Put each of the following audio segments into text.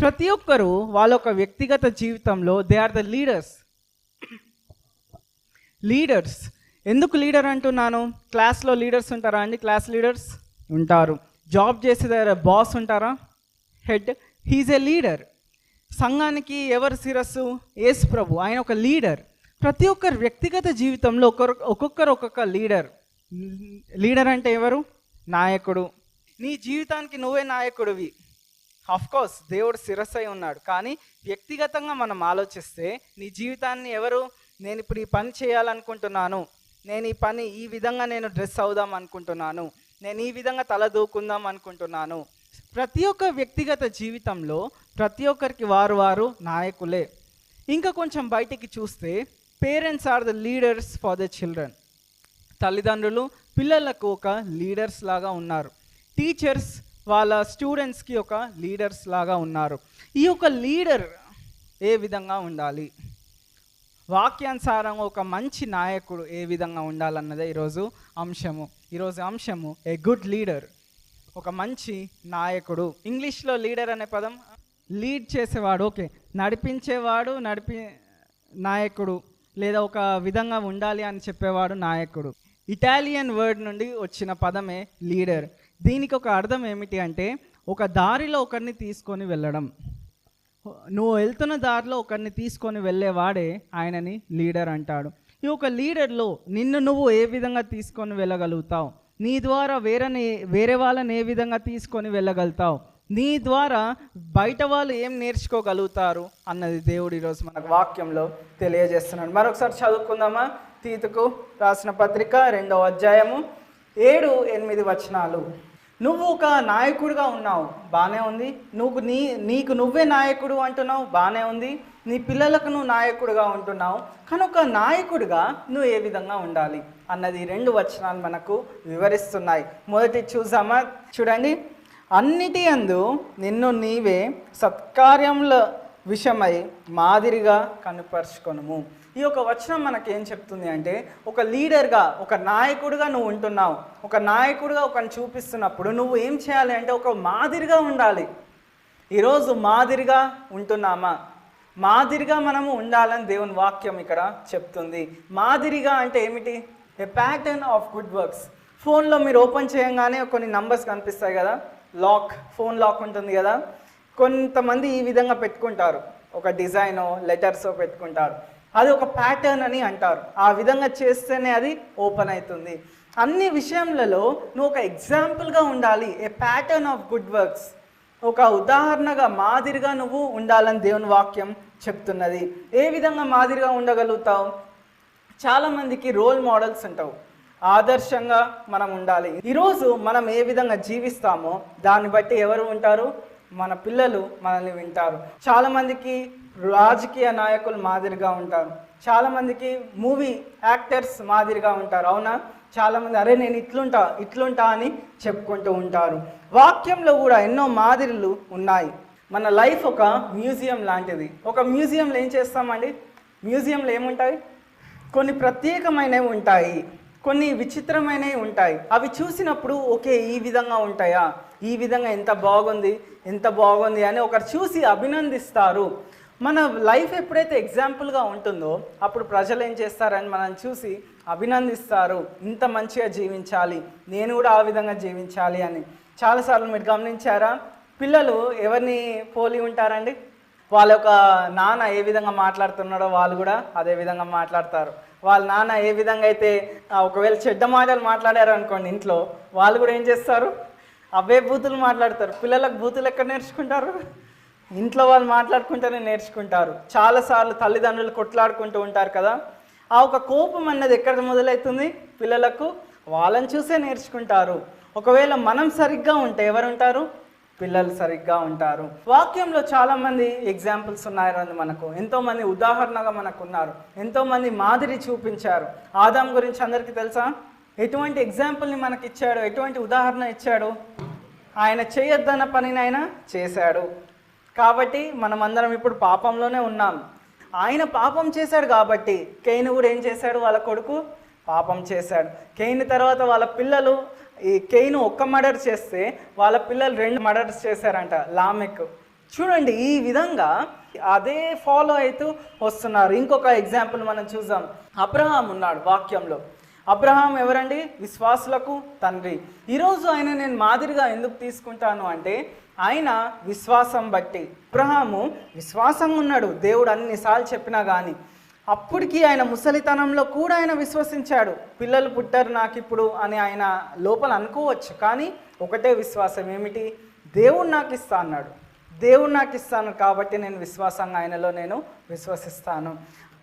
ప్రతి ఒక్కరూ వాళ్ళ ఒక వ్యక్తిగత జీవితంలో దే ఆర్ ద లీడర్స్. ఎందుకు లీడర్ అంటున్నాను? క్లాస్లో లీడర్స్ ఉంటారా అండి? క్లాస్ లీడర్స్ ఉంటారు. జాబ్ చేసే దగ్గర బాస్ ఉంటారా? Head, he's a leader. సంఘానికి ఎవరు శిరస్సు? యేసు ప్రభు, ఆయన ఒక లీడర్. ప్రతి ఒక్కరు వ్యక్తిగత జీవితంలో ఒక్కొక్క లీడర్ అంటే ఎవరు? నాయకుడు. నీ జీవితానికి నువ్వే నాయకుడివి. కోర్స్ దేవుడు శిరస్సు అయి ఉన్నాడు, కానీ వ్యక్తిగతంగా మనం ఆలోచిస్తే నీ జీవితాన్ని ఎవరు? నేను ఇప్పుడు ఈ పని చేయాలనుకుంటున్నాను, నేను ఈ పని ఈ విధంగా నేను డ్రెస్ అవుదాం అనుకుంటున్నాను, నేను ఈ విధంగా తల దూకుందాం అనుకుంటున్నాను. ప్రతి ఒక్క వ్యక్తిగత జీవితంలో ప్రతి ఒక్కరికి వారు నాయకులే. ఇంకా కొంచెం బయటికి చూస్తే parents are the leaders for the children. తల్లిదండ్రులు పిల్లలకు ఒక లీడర్స్ లాగా ఉన్నారు. టీచర్స్ వాళ్ళ స్టూడెంట్స్కి ఒక లీడర్స్ లాగా ఉన్నారు. ఈ యొక్క లీడర్ ఏ విధంగా ఉండాలి? వాక్యానుసారంగా ఒక మంచి నాయకుడు ఏ విధంగా ఉండాలన్నదే ఈరోజు అంశము ఏ గుడ్ లీడర్, ఒక మంచి నాయకుడు. ఇంగ్లీష్లో లీడర్ అనే పదం లీడ్ చేసేవాడు, ఓకే, నడిపించేవాడు, నాయకుడు, లేదా ఒక విధంగా ఉండాలి అని చెప్పేవాడు నాయకుడు. ఇటాలియన్ వర్డ్ నుండి వచ్చిన పదమే లీడర్. దీనికి ఒక అర్థం ఏమిటి అంటే ఒక దారిలో ఒకరిని తీసుకొని వెళ్ళడం. నువ్వు వెళ్తున్న దారిలో ఒకరిని తీసుకొని వెళ్ళేవాడే ఆయనని లీడర్ అంటాడు. ఈ ఒక లీడర్లో నిన్ను నువ్వు ఏ విధంగా తీసుకొని వెళ్ళగలుగుతావు? నీ ద్వారా వేరే వాళ్ళని ఏ విధంగా తీసుకొని వెళ్ళగలుగుతావు? నీ ద్వారా బయట వాళ్ళు ఏం నేర్చుకోగలుగుతారు అన్నది దేవుడు ఈరోజు మనకు వాక్యంలో తెలియజేస్తున్నాడు. మరొకసారి చదువుకుందామా? తీతుకు రాసిన పత్రిక 2వ అధ్యాయము 7-8 వచనాలు. నువ్వు ఒక నాయకుడిగా ఉన్నావు, బాగానే ఉంది. నీకు నువ్వే నాయకుడు అంటున్నావు, బాగానే ఉంది. నీ పిల్లలకు నువ్వు నాయకుడిగా ఉంటున్నావు. కానీ ఒక నాయకుడిగా నువ్వు ఏ విధంగా ఉండాలి అన్నది 2 వచనాలు మనకు వివరిస్తున్నాయి. మొదటి చూడండి. అన్నిటి యందు నిన్ను నీవే సత్కార్యముల విషయమై మాదిరిగా కనుపరుచుకొనుము. ఈ యొక్క వచనం మనకేం చెప్తుంది అంటే ఒక లీడర్గా, ఒక నాయకుడిగా నువ్వు ఉంటున్నావు. ఒక నాయకుడిగా ఒకరిని చూపిస్తున్నప్పుడు నువ్వు ఏం చేయాలి అంటే ఒక మాదిరిగా ఉండాలి. ఈరోజు మాదిరిగా ఉంటున్నామా? మాదిరిగా మనము ఉండాలని దేవుని వాక్యం ఇక్కడ చెప్తుంది. మాదిరిగా అంటే ఏమిటి? ఏ ప్యాటర్న్ ఆఫ్ గుడ్ వర్క్స్. ఫోన్లో మీరు ఓపెన్ చేయగానే కొన్ని నంబర్స్ కనిపిస్తాయి కదా, ఫోన్ లాక్ ఉంటుంది కదా. కొంతమంది ఈ విధంగా పెట్టుకుంటారు, ఒక డిజైనో లెటర్సో పెట్టుకుంటారు. అది ఒక ప్యాటర్న్ అని అంటారు. ఆ విధంగా చేస్తేనే అది ఓపెన్ అవుతుంది. అన్ని విషయంలో నువ్వు ఒక ఎగ్జాంపుల్గా ఉండాలి. ఏ ప్యాటర్న్ ఆఫ్ గుడ్ వర్క్స్, ఒక ఉదాహరణగా మాదిరిగా నువ్వు ఉండాలని దేవుని వాక్యం చెప్తున్నది. ఏ విధంగా మాదిరిగా ఉండగలుగుతావు? చాలామందికి రోల్ మోడల్స్ ఉంటావు, ఆదర్శంగా మనం ఉండాలి. ఈరోజు మనం ఏ విధంగా జీవిస్తామో దాన్ని బట్టి ఎవరు ఉంటారు? మన పిల్లలు మనల్ని వింటారు. చాలామందికి రాజకీయ నాయకులు మాదిరిగా ఉంటారు, చాలామందికి మూవీ యాక్టర్స్ మాదిరిగా ఉంటారు, అవునా? చాలామంది అరే నేను ఇట్లుంటా అని చెప్పుకుంటూ ఉంటారు. వాక్యంలో కూడా ఎన్నో మాదిరిలు ఉన్నాయి. మన లైఫ్ ఒక మ్యూజియం లాంటిది. ఒక మ్యూజియంలో ఏం చేస్తామండి? మ్యూజియంలో ఏముంటాయి? కొన్ని ప్రత్యేకమైనవి ఉంటాయి, కొన్ని విచిత్రమైనవి ఉంటాయి. అవి చూసినప్పుడు ఓకే ఈ విధంగా ఉంటాయా, ఈ విధంగా ఎంత బాగుంది అని ఒకరు చూసి అభినందిస్తారు. మన లైఫ్ ఎప్పుడైతే ఎగ్జాంపుల్గా ఉంటుందో అప్పుడు ప్రజలు ఏం చేస్తారని మనం చూసి అభినందిస్తారు. ఇంత మంచిగా జీవించాలి, నేను కూడా ఆ విధంగా జీవించాలి అని. చాలాసార్లు మీరు గమనించారా? పిల్లలు ఎవరిని పోలి ఉంటారండి? వాళ్ళ యొక్క నాన్న ఏ విధంగా మాట్లాడుతున్నాడో వాళ్ళు కూడా అదే విధంగా మాట్లాడతారు. వాళ్ళ నాన్న ఏ విధంగా అయితే ఒకవేళ చెడ్డ మాటలు మాట్లాడారు అనుకోండి ఇంట్లో, వాళ్ళు కూడా ఏం చేస్తారు? అవే బూతులు మాట్లాడతారు. పిల్లలకు బూతులు ఎక్కడ నేర్చుకుంటారు? ఇంట్లో వాళ్ళు మాట్లాడుకుంటూనే నేర్చుకుంటారు. చాలాసార్లు తల్లిదండ్రులు కొట్లాడుకుంటూ ఉంటారు కదా. ఆ ఒక కోపం అన్నది ఎక్కడ మొదలవుతుంది? పిల్లలకు వాళ్ళని చూసే నేర్చుకుంటారు. ఒకవేళ మనం సరిగ్గా ఉంటే ఎవరుంటారు? పిల్లలు సరిగ్గా ఉంటారు. వాక్యంలో చాలామంది ఎగ్జాంపుల్స్ ఉన్నాయి మనకు, ఎంతోమంది ఉదాహరణగా మనకు ఉన్నారు, ఎంతోమంది మాదిరి చూపించారు. ఆదాం గురించి అందరికీ తెలుసా? ఎటువంటి ఎగ్జాంపుల్ని మనకి ఇచ్చాడు, ఎటువంటి ఉదాహరణ ఇచ్చాడు? ఆయన చేయొద్దన్న పనిని ఆయన చేశాడు. కాబట్టి మనమందరం ఇప్పుడు పాపంలోనే ఉన్నాం. ఆయన పాపం చేశాడు కాబట్టి కయీను కూడా ఏం చేశాడు? వాళ్ళ కొడుకు పాపం చేశాడు. కయీను తర్వాత వాళ్ళ పిల్లలు, ఈ కయీను ఒక్క మర్డర్ చేస్తే వాళ్ళ పిల్లలు 2 మర్డర్స్ చేశారంట. లామెక్ చూడండి, ఈ విధంగా అదే ఫాలో అవుతూ వస్తున్నారు. ఇంకొక ఎగ్జాంపుల్ మనం చూద్దాం. అబ్రహాం ఉన్నాడు వాక్యంలో. అబ్రహాం ఎవరండి? విశ్వాసులకు తండ్రి. ఈరోజు ఆయన నేను మాదిరిగా ఎందుకు తీసుకుంటాను అంటే ఆయన విశ్వాసం బట్టి. అబ్రహాము విశ్వాసంగా ఉన్నాడు, దేవుడు అన్నిసార్లు చెప్పినా కానీ. అప్పటికి ఆయన ముసలితనంలో కూడా ఆయన విశ్వసించాడు. పిల్లలు పుట్టారు నాకు ఇప్పుడు అని ఆయన లోపల అనుకోవచ్చు, కానీ ఒకటే విశ్వాసం, ఏమిటి? దేవుడు నాకు ఇస్తా అన్నాడు. దేవుడు నాకు ఇస్తాను కాబట్టి నేను విశ్వాసంగా ఆయనలో నేను విశ్వసిస్తాను.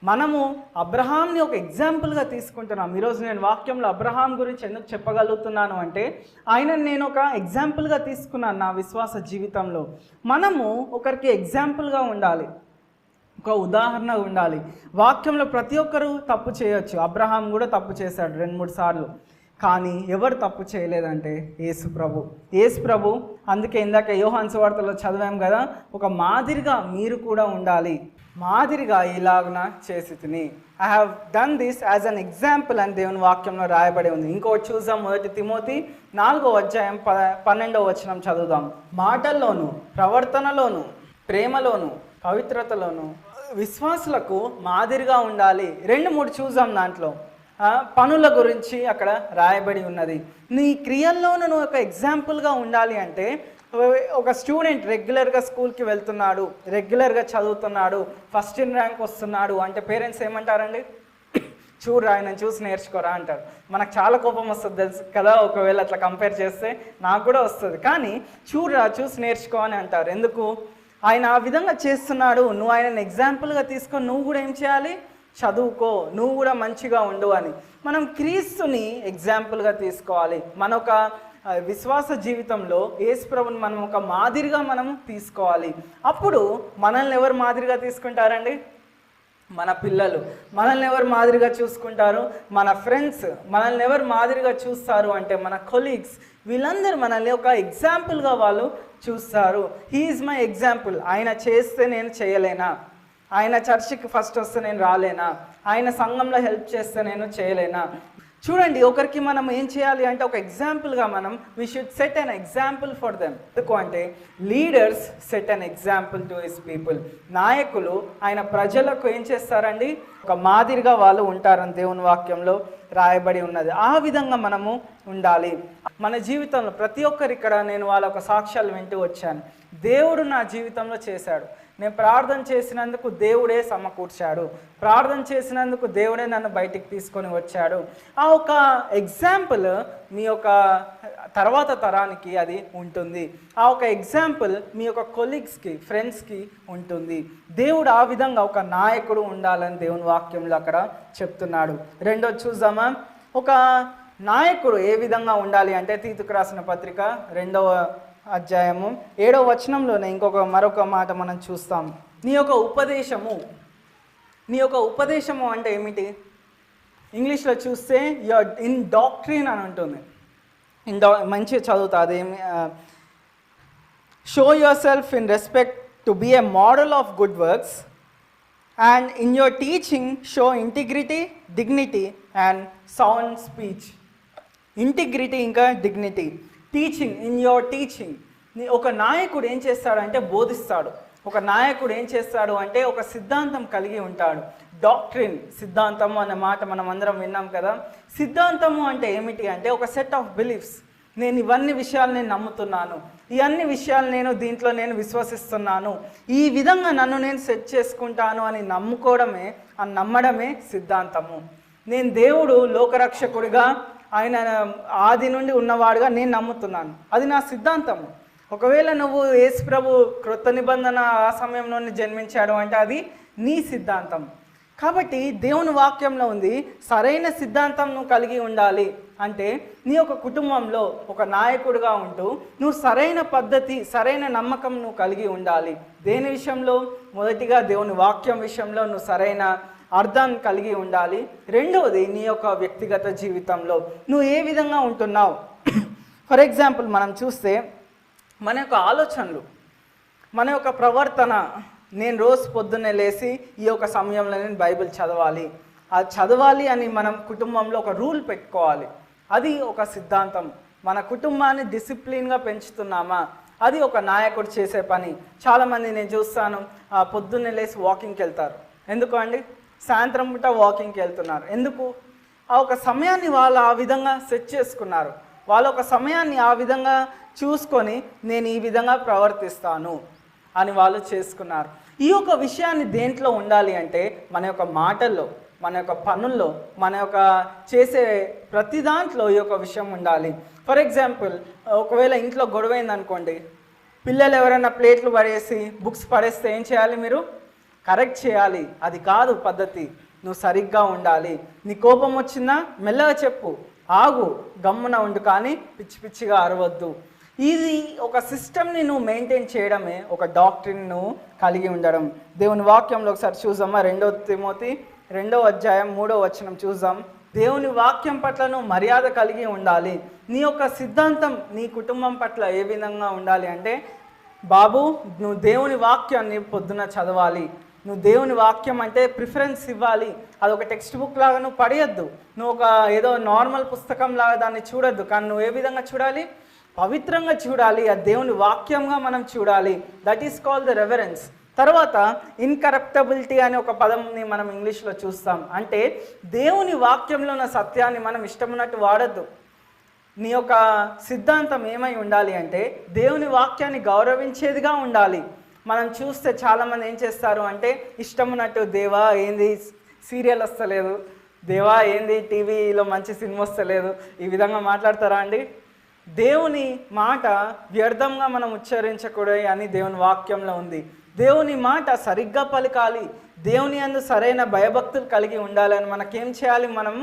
మనము అబ్రహాంని ఒక ఎగ్జాంపుల్గా తీసుకుంటున్నాం. ఈరోజు నేను వాక్యంలో అబ్రహాం గురించి ఎందుకు చెప్పగలుగుతున్నాను అంటే ఆయనను నేను ఒక ఎగ్జాంపుల్గా తీసుకున్నాను నా విశ్వాస జీవితంలో. మనము ఒకరికి ఎగ్జాంపుల్గా ఉండాలి, ఒక ఉదాహరణ ఉండాలి. వాక్యంలో ప్రతి ఒక్కరూ తప్పు చేయొచ్చు. అబ్రహాం కూడా తప్పు చేశాడు 2-3 సార్లు. కానీ ఎవరు తప్పు చేయలేదంటే యేసు ప్రభు. అందుకే ఇందాక యోహాను సువార్తలో చదివాం కదా, ఒక మాదిరిగా మీరు కూడా ఉండాలి. మాదిరిగా ఇలాగున చేసి తిని I have done this as an example అని దేవుని వాక్యంలో రాయబడి ఉంది. ఇంకోటి చూద్దాం. 1 తిమోతి 4వ అధ్యాయం 12వ వచనం చదువుదాం. మాటల్లోను, ప్రవర్తనలోను, ప్రేమలోను, పవిత్రతలోను విశ్వాసులకు మాదిరిగా ఉండాలి. 2-3 చూద్దాం. దాంట్లో పనుల గురించి అక్కడ రాయబడి ఉన్నది. నీ క్రియల్లోనూ నువ్వు ఒక ఎగ్జాంపుల్గా ఉండాలి అంటే ఒక స్టూడెంట్ రెగ్యులర్గా స్కూల్కి వెళ్తున్నాడు, రెగ్యులర్గా చదువుతున్నాడు, ఫస్ట్ ఇన్ ర్యాంక్ వస్తున్నాడు అంటే పేరెంట్స్ ఏమంటారండి? చూడరా, ఆయన చూసి నేర్చుకోరా అంటారు. మనకు చాలా కోపం వస్తుంది తెలుసు కదా, ఒకవేళ అట్లా కంపేర్ చేస్తే నాకు కూడా వస్తుంది. కానీ చూడరా, చూసి నేర్చుకో అని అంటారు. ఎందుకు? ఆయన ఆ విధంగా చేస్తున్నాడు, నువ్వు ఆయనను ఎగ్జాంపుల్గా తీసుకొని నువ్వు కూడా ఏం చేయాలి? చదువుకో, నువ్వు కూడా మంచిగా ఉండు అని. మనం క్రీస్తుని ఎగ్జాంపుల్గా తీసుకోవాలి. మన ఒక విశ్వాస జీవితంలో యేసు ప్రభుని మనం ఒక మాదిరిగా మనం తీసుకోవాలి. అప్పుడు మనల్ని ఎవరు మాదిరిగా తీసుకుంటారండి? మన పిల్లలు. మనల్ని ఎవరు మాదిరిగా చూసుకుంటారు? మన ఫ్రెండ్స్. మనల్ని ఎవరు మాదిరిగా చూస్తారు అంటే మన కొలీగ్స్. వీళ్ళందరూ మనల్ని ఒక ఎగ్జాంపుల్గా వాళ్ళు చూస్తారు. He is my example. ఆయన చేస్తే నేను చేయలేనా? ఆయన చర్చికి ఫస్ట్ వస్తే నేను రాలేనా? ఆయన సంఘంలో హెల్ప్ చేస్తే నేను చేయలేనా? చూడండి, ఒకరికి మనం ఏం చేయాలి అంటే ఒక ఎగ్జాంపుల్గా మనం we should set an example for them. ఎందుకు అంటే leaders set an example to his people. నాయకులు ఆయన ప్రజలకు ఏం చేస్తారండి? ఒక మాదిరిగా వాళ్ళు ఉంటారని దేవుని వాక్యంలో రాయబడి ఉన్నది. ఆ విధంగా మనము ఉండాలి. మన జీవితంలో ప్రతి ఒక్కరు ఇక్కడ నేను వాళ్ళ ఒక సాక్ష్యాలు వింటూ వచ్చాను. దేవుడు నా జీవితంలో చేశాడు. నేను ప్రార్థన చేసినందుకు దేవుడే సమకూర్చాడు. ప్రార్థన చేసినందుకు దేవుడే నన్ను బయటికి తీసుకొని వచ్చాడు. ఆ ఒక ఎగ్జాంపుల్ మీ యొక్క తర్వాత తరానికి అది ఉంటుంది. ఆ ఒక ఎగ్జాంపుల్ మీ యొక్క కొలీగ్స్కి, ఫ్రెండ్స్కి ఉంటుంది. దేవుడు ఆ విధంగా ఒక నాయకుడు ఉండాలని దేవుని వాక్యంలో అక్కడ చెప్తున్నాడు. రెండోది చూద్దామా? ఒక నాయకుడు ఏ విధంగా ఉండాలి అంటే తీతుకు రాసిన పత్రిక 2వ అధ్యాయము 7వ వచనంలోనే మరొక మాట మనం చూస్తాం. నీ యొక్క ఉపదేశము అంటే ఏమిటి? ఇంగ్లీష్లో చూస్తే ఇన్ డాక్ట్రిన్ అని ఉంటుంది. మంచిగా చదువుతా అదేమి. Show yourself in respect to be a model of good works and in your teaching show integrity, dignity and sound speech. Integrity ఇంకా dignity. Teaching, in your teaching. ఒక నాయకుడు ఏం చేస్తాడంటే బోధిస్తాడు. ఒక నాయకుడు ఏం చేస్తాడు అంటే ఒక సిద్ధాంతం కలిగి ఉంటాడు. డాక్ట్రిన్, సిద్ధాంతము అనే మాట మనం అందరం విన్నాం కదా. సిద్ధాంతము అంటే ఏమిటి అంటే ఒక సెట్ ఆఫ్ బిలీఫ్స్. నేను ఇవన్నీ విషయాలు నేను నమ్ముతున్నాను, ఈ అన్ని విషయాలు నేను దీంట్లో నేను విశ్వసిస్తున్నాను, ఈ విధంగా నన్ను నేను సెట్ చేసుకుంటాను అని నమ్మడమే సిద్ధాంతము. నేను దేవుడు లోకరక్షకుడిగా, ఆయన ఆది నుండి ఉన్నవాడుగా నేను నమ్ముతున్నాను, అది నా సిద్ధాంతము. ఒకవేళ నువ్వు యేసు ప్రభు క్రొత్త నిబంధన ఆ సమయంలోనే జన్మించాడు అంటే అది నీ సిద్ధాంతం. కాబట్టి దేవుని వాక్యంలో ఉంది సరైన సిద్ధాంతం నువ్వు కలిగి ఉండాలి అంటే నీ యొక్క కుటుంబంలో ఒక నాయకుడిగా ఉంటూ నువ్వు సరైన పద్ధతి, సరైన నమ్మకం నువ్వు కలిగి ఉండాలి. దేని విషయంలో? మొదటిగా దేవుని వాక్యం విషయంలో నువ్వు సరైన అర్థాన్ని కలిగి ఉండాలి. రెండవది నీ యొక్క వ్యక్తిగత జీవితంలో నువ్వు ఏ విధంగా ఉంటున్నావు. ఫర్ ఎగ్జాంపుల్ మనం చూస్తే మన యొక్క ఆలోచనలు, మన యొక్క ప్రవర్తన. నేను రోజు పొద్దున్నే లేచి ఈ యొక్క సమయంలో నేను బైబిల్ చదవాలి, అది చదవాలి అని మనం కుటుంబంలో ఒక రూల్ పెట్టుకోవాలి. అది ఒక సిద్ధాంతం. మన కుటుంబాన్ని డిసిప్లిన్గా పెంచుతున్నామా, అది ఒక నాయకుడు చేసే పని. చాలామంది నేను చూస్తాను పొద్దున్నే లేసి వాకింగ్కి వెళ్తారు. ఎందుకు అండి? సాయంత్రం పూట వాకింగ్కి వెళ్తున్నారు. ఎందుకు? ఆ ఒక సమయాన్ని వాళ్ళు ఆ విధంగా సెట్ చేసుకున్నారు. వాళ్ళు ఒక సమయాన్ని ఆ విధంగా చూసుకొని నేను ఈ విధంగా ప్రవర్తిస్తాను అని వాళ్ళు చేసుకున్నారు. ఈ యొక్క విషయాన్ని దేంట్లో ఉండాలి అంటే మన యొక్క మాటల్లో, మన యొక్క పనుల్లో, మన యొక్క చేసే ప్రతి దాంట్లో ఈ యొక్క విషయం ఉండాలి. ఫర్ ఎగ్జాంపుల్, ఒకవేళ ఇంట్లో గొడవైందనుకోండి, పిల్లలు ఎవరైనా ప్లేట్లు పడేసి బుక్స్ పడేస్తే ఏం చేయాలి? మీరు కరెక్ట్ చేయాలి. అది కాదు పద్ధతి. నువ్వు సరిగ్గా ఉండాలి. నీ కోపం వచ్చిందా మెల్లగా చెప్పు, ఆగు, గమ్మున ఉండు, కానీ పిచ్చి పిచ్చిగా అరవద్దు. ఇది ఒక సిస్టమ్ని నువ్వు మెయింటైన్ చేయడమే ఒక డాక్టరీని నువ్వు కలిగి ఉండడం. దేవుని వాక్యంలో ఒకసారి చూద్దామా? 2 తిమోతి 2వ అధ్యాయం 3వ వచనం చూద్దాం. దేవుని వాక్యం పట్ల నువ్వు మర్యాద కలిగి ఉండాలి. నీ యొక్క సిద్ధాంతం నీ కుటుంబం పట్ల ఏ విధంగా ఉండాలి అంటే, బాబు నువ్వు దేవుని వాక్యాన్ని పొద్దున చదవాలి. నువ్వు దేవుని వాక్యం అంటే ప్రిఫరెన్స్ ఇవ్వాలి. అదొక టెక్స్ట్ బుక్ లాగా నువ్వు పడేయద్దు. నువ్వు ఒక ఏదో నార్మల్ పుస్తకం లాగా దాన్ని చూడొద్దు. కానీ నువ్వు ఏ విధంగా చూడాలి? పవిత్రంగా చూడాలి. ఆ దేవుని వాక్యంగా మనం చూడాలి. That is called the reverence. తర్వాత ఇన్కరప్టబిలిటీ అనే ఒక పదంని మనం ఇంగ్లీష్లో చూస్తాం. అంటే దేవుని వాక్యంలో ఉన్న సత్యాన్ని మనం ఇష్టమున్నట్టు వాడద్దు. నీ యొక్క సిద్ధాంతం ఏమై ఉండాలి అంటే దేవుని వాక్యాన్ని గౌరవించేదిగా ఉండాలి. మనం చూస్తే చాలామంది ఏం చేస్తారు అంటే, ఇష్టమున్నట్టు దేవా ఏంది సీరియల్ వస్తలేదు, దేవా ఏంది టీవీలో మంచి సినిమా వస్తలేదు, ఈ విధంగా మాట్లాడతారా అండి? దేవుని మాట వ్యర్థంగా మనం ఉచ్చరించకూడదు అని దేవుని వాక్యంలో ఉంది. దేవుని మాట సరిగ్గా పలకాలి. దేవుని యందు సరైన భయభక్తులు కలిగి ఉండాలని మనకేం చేయాలి? మనం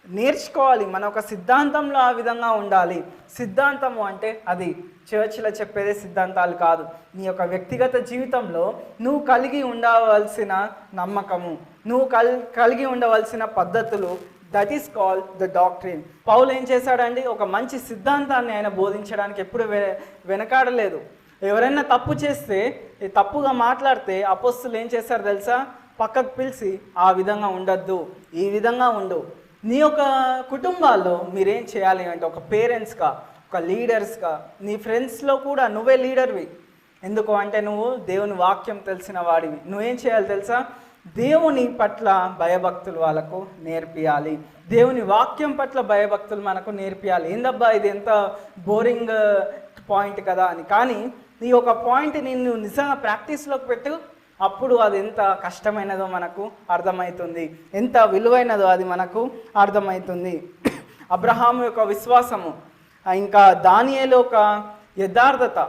నేర్చుకోవాలి. మన ఒక సిద్ధాంతంలో ఆ విధంగా ఉండాలి. సిద్ధాంతము అంటే అది చర్చిలో చెప్పేదే సిద్ధాంతాలు కాదు. నీ యొక్క వ్యక్తిగత జీవితంలో నువ్వు కలిగి ఉండవలసిన నమ్మకము, నువ్వు కలిగి ఉండవలసిన పద్ధతులు, that is called the doctrine. Paul ఏం చేశాడండి? ఒక మంచి సిద్ధాంతాన్ని ఆయన బోధించడానికి ఎప్పుడు వెనకాడలేదు. ఎవరైనా తప్పు చేస్తే, తప్పుగా మాట్లాడితే అపోస్తులు ఏం చేశారు తెలుసా? పక్కకు పిలిచి ఆ విధంగా ఉండద్దు, ఈ విధంగా ఉండు. నీ యొక్క కుటుంబాల్లో మీరేం చేయాలి అంటే, ఒక పేరెంట్స్గా, ఒక లీడర్స్గా, నీ ఫ్రెండ్స్లో కూడా నువ్వే లీడర్వి. ఎందుకు అంటే నువ్వు దేవుని వాక్యం తెలిసిన వాడివి. నువ్వేం చేయాలి తెలుసా? దేవుని పట్ల భయభక్తులు వాళ్ళకు నేర్పియాలి. దేవుని వాక్యం పట్ల భయభక్తులు మనకు నేర్పియాలి. ఏందబ్బా ఇది ఎంత బోరింగ్ పాయింట్ కదా అని. కానీ నీ ఒక పాయింట్ని నువ్వు నిజంగా ప్రాక్టీస్లోకి పెట్టు. అప్పుడు అది ఎంత కష్టమైనదో మనకు అర్థమవుతుంది, ఎంత విలువైనదో అది మనకు అర్థమవుతుంది. అబ్రహాము యొక్క విశ్వాసము, ఇంకా దానియేలు ఒక యథార్థత.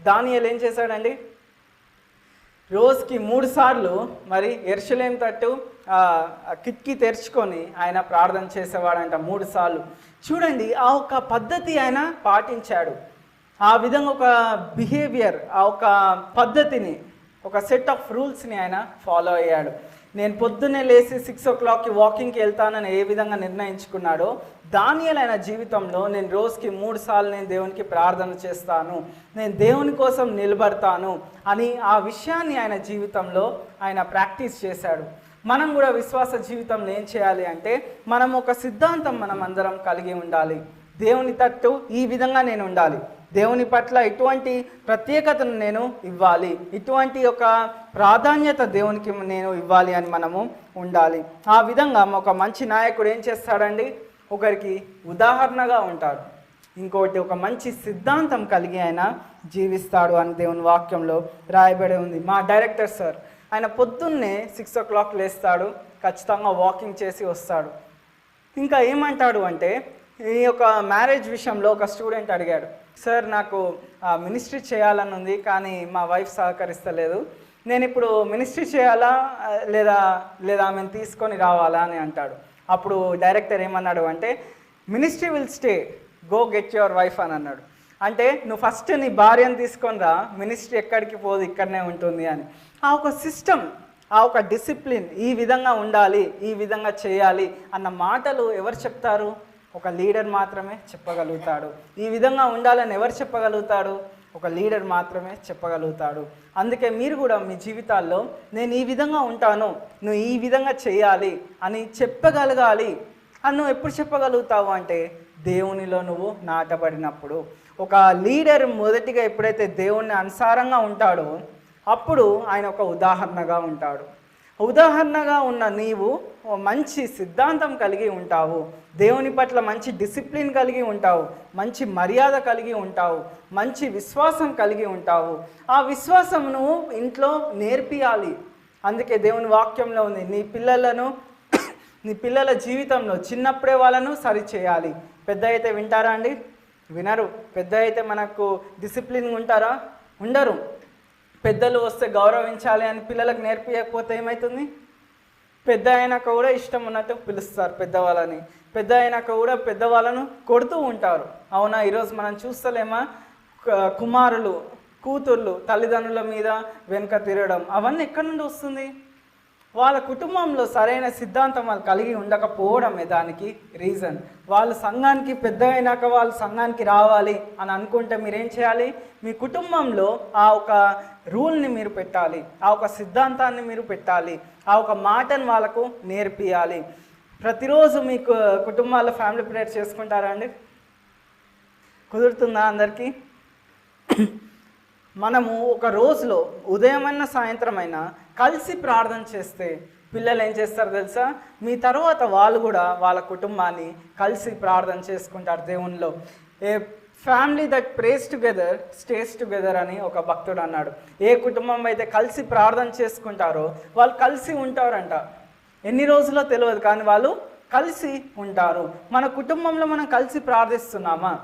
దానియేలు ఏం చేశాడండి? రోజుకి 3 సార్లు మరి యెరూషలేము తట్టు కిటికీ తెరుచుకొని ఆయన ప్రార్థన చేసేవాడంట 3 సార్లు. చూడండి, ఆ ఒక పద్ధతి ఆయన పాటించాడు. ఆ విధంగా ఒక బిహేవియర్, ఆ ఒక పద్ధతిని, ఒక సెట్ ఆఫ్ రూల్స్ని ఆయన ఫాలో అయ్యాడు. నేను పొద్దున్నే లేచి 6 o'clockకి వాకింగ్కి వెళ్తానని ఏ విధంగా నిర్ణయించుకున్నాడో, దానియేలు ఆయన జీవితంలో నేను రోజుకి 3 సార్లు నేను దేవునికి ప్రార్థన చేస్తాను, నేను దేవుని కోసం నిలబడతాను అని ఆ విషయాన్ని ఆయన జీవితంలో ఆయన ప్రాక్టీస్ చేశాడు. మనం కూడా విశ్వాస జీవితంలో ఏం చేయాలి అంటే, మనం ఒక సిద్ధాంతం మనం అందరం కలిగి ఉండాలి. దేవుని తట్టు ఈ విధంగా నేను ఉండాలి, దేవుని పట్ల ఇటువంటి ప్రత్యేకతను నేను ఇవ్వాలి, ఇటువంటి ఒక ప్రాధాన్యత దేవునికి నేను ఇవ్వాలి అని మనము ఉండాలి. ఆ విధంగా ఒక మంచి నాయకుడు ఏం చేస్తాడండి? ఒకరికి ఉదాహరణగా ఉంటాడు, ఇంకోటి ఒక మంచి సిద్ధాంతం కలిగి ఆయన జీవిస్తాడు అని దేవుని వాక్యంలో రాయబడి ఉంది. మా డైరెక్టర్ సార్, ఆయన పొద్దున్నే 6 o'clock లేస్తాడు, ఖచ్చితంగా వాకింగ్ చేసి వస్తాడు. ఇంకా ఏమంటాడు అంటే, ఈ యొక్క మ్యారేజ్ విషయంలో ఒక స్టూడెంట్ అడిగాడు, సార్ నాకు మినిస్ట్రీ చేయాలని ఉంది, కానీ మా వైఫ్ సహకరిస్తలేదు, నేను ఇప్పుడు మినిస్ట్రీ చేయాలా లేదా ఆమెను తీసుకొని రావాలా అని అంటాడు. అప్పుడు డైరెక్టర్ ఏమన్నాడు అంటే, ministry will stay, go get your wife అని అన్నాడు. అంటే నువ్వు ఫస్ట్ నీ భార్యను తీసుకొని రా, మినిస్ట్రీ ఎక్కడికి పోదు, ఇక్కడనే ఉంటుంది అని. ఆ ఒక సిస్టమ్, ఆ ఒక డిసిప్లిన్, ఈ విధంగా ఉండాలి, ఈ విధంగా చేయాలి అన్న మాటలు ఎవరు చెప్తారు? ఒక లీడర్ మాత్రమే చెప్పగలుగుతాడు. ఈ విధంగా ఉండాలని ఎవరు చెప్పగలుగుతాడు? ఒక లీడర్ మాత్రమే చెప్పగలుగుతాడు. అందుకే మీరు కూడా మీ జీవితాల్లో నేను ఈ విధంగా ఉంటాను, నువ్వు ఈ విధంగా చేయాలి అని చెప్పగలగాలి. అని నువ్వు ఎప్పుడు చెప్పగలుగుతావు అంటే, దేవునిలో నువ్వు నాటబడినప్పుడు. ఒక లీడర్ మొదటిగా ఎప్పుడైతే దేవుణ్ణి అనుసారంగా ఉంటాడో అప్పుడు ఆయన ఒక ఉదాహరణగా ఉంటాడు. ఉదాహరణగా ఉన్న నీవు మంచి సిద్ధాంతం కలిగి ఉంటావు, దేవుని పట్ల మంచి డిసిప్లిన్ కలిగి ఉంటావు, మంచి మర్యాద కలిగి ఉంటావు, మంచి విశ్వాసం కలిగి ఉంటావు. ఆ విశ్వాసం నువ్వు ఇంట్లో నేర్పియాలి. అందుకే దేవుని వాక్యంలో ఉంది, నీ పిల్లల జీవితంలో చిన్నప్పుడే వాళ్ళను సరి చేయాలి. పెద్ద అయితే వింటారా అండి? వినరు. పెద్ద అయితే మనకు డిసిప్లిన్ ఉంటారా? ఉండరు. పెద్దలు వస్తే గౌరవించాలి అని పిల్లలకు నేర్పించకపోతే ఏమవుతుంది? పెద్ద అయినాక కూడా ఇష్టం ఉన్నట్టు పిలుస్తారు పెద్దవాళ్ళని. పెద్ద అయినాక కూడా పెద్దవాళ్ళను కొడుతూ ఉంటారు. అవునా? ఈరోజు మనం చూస్తలేమా? కుమారులు కూతుర్లు తల్లిదండ్రుల మీద వెనుక తిరగడం. అవన్నీ ఎక్కడి నుండి వస్తుంది? వాళ్ళ కుటుంబంలో సరైన సిద్ధాంతం వాళ్ళు కలిగి ఉండకపోవడమే దానికి రీజన్. వాళ్ళు సంఘానికి పెద్ద అయినాక వాళ్ళు సంఘానికి రావాలి అని అనుకుంటే మీరేం చేయాలి? మీ కుటుంబంలో ఆ ఒక రూల్ని మీరు పెట్టాలి, ఆ ఒక సిద్ధాంతాన్ని మీరు పెట్టాలి, ఆ ఒక మాటను వాళ్ళకు నేర్పియాలి. ప్రతిరోజు మీ కుటుంబాల్లో ఫ్యామిలీ ప్రేయర్ చేసుకుంటారా అండి? కుదురుతుందా అందరికీ? మనము ఒక రోజులో ఉదయమైనా సాయంత్రం అయినా కలిసి ప్రార్థన చేస్తే పిల్లలు ఏం చేస్తారు తెలుసా? మీ తర్వాత వాళ్ళు కూడా వాళ్ళ కుటుంబాన్ని కలిసి ప్రార్థన చేసుకుంటారు దేవునిలో. A family that prays together stays together అని ఒక భక్తుడు అన్నాడు. ఏ కుటుంబం అయితే కలిసి ప్రార్థన చేసుకుంటారో వాళ్ళు కలిసి ఉంటారంట. ఎన్ని రోజుల్లో తెలియదు, కానీ వాళ్ళు కలిసి ఉంటారు. మన కుటుంబంలో మనం కలిసి ప్రార్థిస్తున్నామా?